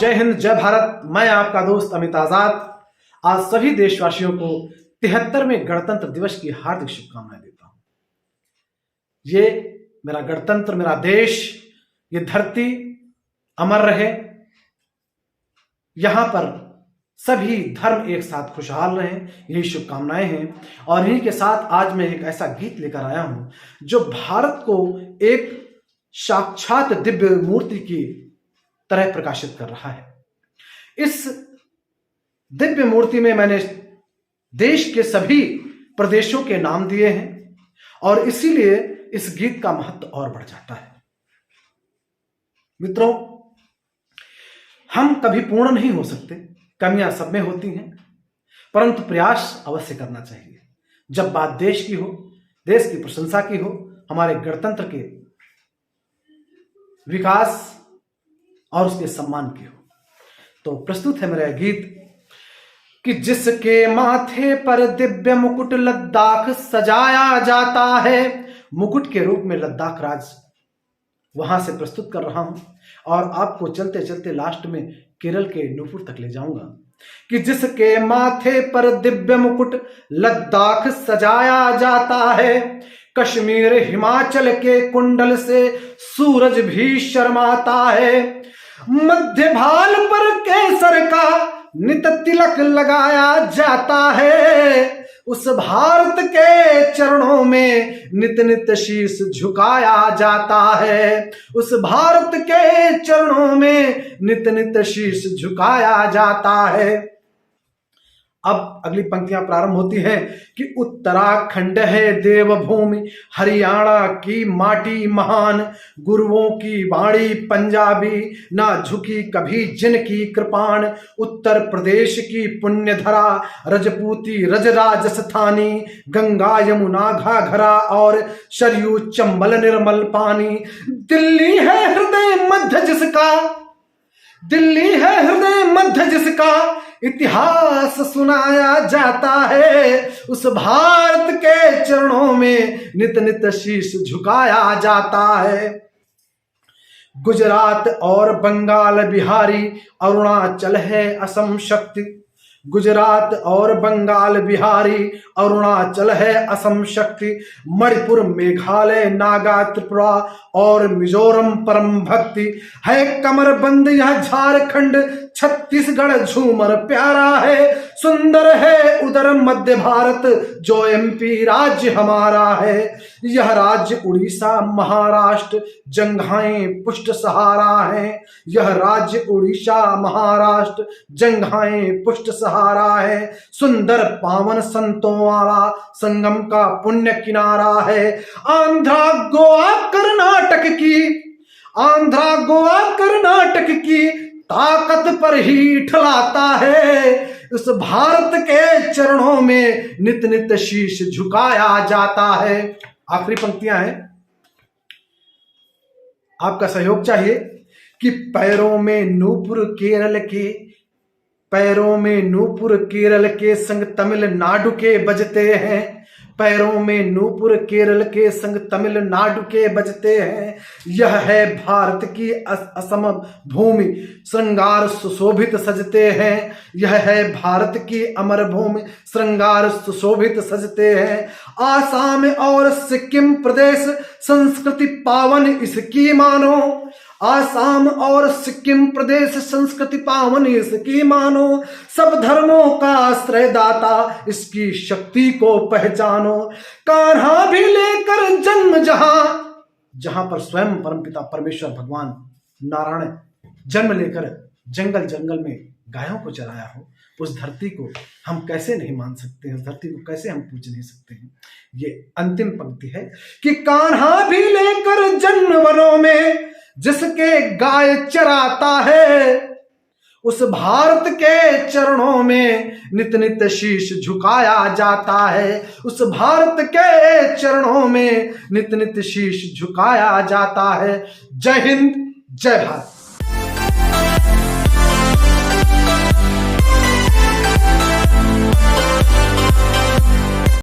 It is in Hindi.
जय हिंद, जय भारत। मैं आपका दोस्त अमित आजाद आज सभी देशवासियों को 73वें गणतंत्र दिवस की हार्दिक शुभकामनाएं देता हूं। ये मेरा गणतंत्र, मेरा देश, ये धरती अमर रहे। यहां पर सभी धर्म एक साथ खुशहाल रहें, यही शुभकामनाएं हैं। और इन्हीं के साथ आज मैं एक ऐसा गीत लेकर आया हूं जो भारत को एक साक्षात दिव्य मूर्ति की तरह प्रकाशित कर रहा है। इस दिव्य मूर्ति में मैंने देश के सभी प्रदेशों के नाम दिए हैं और इसीलिए इस गीत का महत्व और बढ़ जाता है। मित्रों, हम कभी पूर्ण नहीं हो सकते, कमियां सब में होती हैं, परंतु प्रयास अवश्य करना चाहिए। जब बात देश की हो, देश की प्रशंसा की हो, हमारे गणतंत्र के विकास और उसके सम्मान की हो, तो प्रस्तुत है मेरा गीत कि जिसके माथे पर दिव्य मुकुट लद्दाख सजाया जाता है। मुकुट के रूप में लद्दाख राज वहां से प्रस्तुत कर रहा हूं और आपको चलते चलते लास्ट में केरल के नूपुर तक ले जाऊंगा कि जिसके माथे पर दिव्य मुकुट लद्दाख सजाया जाता है, कश्मीर हिमाचल के कुंडल से सूरज भी शर्माता है। मध्य भाल पर केसर का नित तिलक लगाया जाता है। उस भारत के चरणों में नित नित शीश झुकाया जाता है। उस भारत के चरणों में नित नित शीश झुकाया जाता है। अब अगली पंक्तियां प्रारंभ होती हैं कि उत्तराखंड है देवभूमि, हरियाणा की माटी महान, गुरुओं की वाणी पंजाबी, ना झुकी कभी जिनकी कृपाण। उत्तर प्रदेश की पुण्यधरा, रजपूती रज राजस्थानी, गंगा यमुना घाघरा और सरयू चंबल निर्मल पानी। दिल्ली है हृदय मध्य जिसका, दिल्ली है हृदय मध्य जिसका इतिहास सुनाया जाता है। उस भारत के चरणों में नित नित शीश झुकाया जाता है। गुजरात और बंगाल बिहारी, अरुणाचल है असम शक्ति। गुजरात और बंगाल बिहारी, अरुणाचल है असम शक्ति। मणिपुर मेघालय नागा त्रिपुरा और मिजोरम परम भक्ति है। कमरबंद यह झारखंड, छत्तीसगढ़ झूमर प्यारा है। सुंदर है उधर मध्य भारत, जो एमपी राज्य हमारा है। यह राज्य उड़ीसा महाराष्ट्र जंघाएं पुष्ट सहारा है। यह राज्य उड़ीसा महाराष्ट्र जंघाएं पुष्ट सहारा है। सुंदर पावन संतों वाला संगम का पुण्य किनारा है। आंध्रा गोवा कर्नाटक की, आंध्रा गोवा कर्नाटक की ताकत पर ही ठलाता है। उस भारत के चरणों में नित नित शीश झुकाया जाता है। आखिरी पंक्तियां हैं, आपका सहयोग चाहिए कि पैरों में नूपुर केरल के, पैरों में नूपुर केरल के संग तमिलनाडु के बजते हैं। पैरों में नूपुर केरल के संग तमिलनाडु के बजते हैं। यह है भारत की असम भूमि, श्रृंगार सुशोभित सजते हैं। यह है भारत की अमर भूमि, श्रृंगार सुशोभित सजते हैं। आसाम और सिक्किम प्रदेश संस्कृति पावन इसकी मानो। आसाम और सिक्किम प्रदेश संस्कृति पावन इसकी मानो। सब धर्मों का आश्रयदाता इसकी शक्ति को पहचानो। कान्हा भी लेकर जन्म जहां, जहां पर स्वयं परमपिता परमेश्वर भगवान नारायण जन्म लेकर जंगल जंगल में गायों को चराया हो, उस धरती को हम कैसे नहीं मान सकते हैं, उस धरती को कैसे हम पूज नहीं सकते हैं। ये अंतिम पंक्ति है कि कान्हा भी लेकर जन्म वनों में जिसके गाय चराता है। उस भारत के चरणों में नित नित शीश झुकाया जाता है। उस भारत के चरणों में नित नित शीश झुकाया जाता है। जय हिंद, जय भारत।